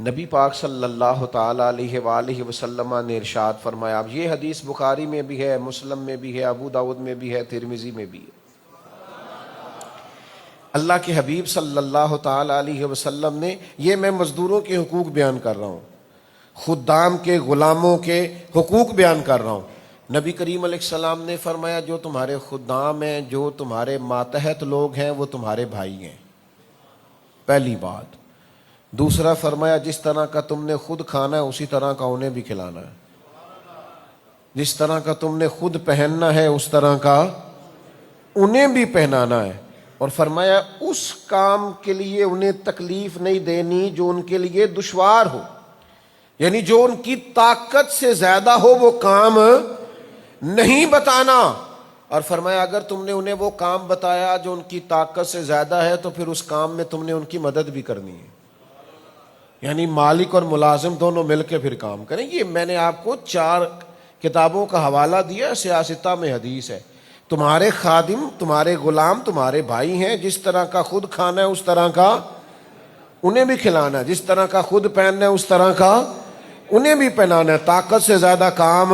نبی پاک صلی اللہ تعالی علیہ وآلہ وسلم نے ارشاد فرمایا، اب یہ حدیث بخاری میں بھی ہے، مسلم میں بھی ہے، ابو داؤد میں بھی ہے، ترمذی میں بھی ہے۔ اللہ کے حبیب صلی اللہ تعالی علیہ وسلم نے، یہ میں مزدوروں کے حقوق بیان کر رہا ہوں، خدام کے، غلاموں کے حقوق بیان کر رہا ہوں۔ نبی کریم علیہ السلام نے فرمایا جو تمہارے خدام ہیں، جو تمہارے ماتحت لوگ ہیں، وہ تمہارے بھائی ہیں، پہلی بات۔ دوسرا فرمایا جس طرح کا تم نے خود کھانا ہے اسی طرح کا انہیں بھی کھلانا ہے، جس طرح کا تم نے خود پہننا ہے اس طرح کا انہیں بھی پہنانا ہے، اور فرمایا اس کام کے لیے انہیں تکلیف نہیں دینی جو ان کے لیے دشوار ہو، یعنی جو ان کی طاقت سے زیادہ ہو وہ کام نہیں بتانا، اور فرمایا اگر تم نے انہیں وہ کام بتایا جو ان کی طاقت سے زیادہ ہے تو پھر اس کام میں تم نے ان کی مدد بھی کرنی ہے، یعنی مالک اور ملازم دونوں مل کے پھر کام کریں۔ یہ میں نے آپ کو 4 کتابوں کا حوالہ دیا، سیاستہ میں حدیث ہے۔ تمہارے خادم، تمہارے غلام تمہارے بھائی ہیں، جس طرح کا خود کھانا ہے اس طرح کا انہیں بھی کھلانا ہے، جس طرح کا خود پہننا ہے اس طرح کا انہیں بھی پہنانا ہے، طاقت سے زیادہ کام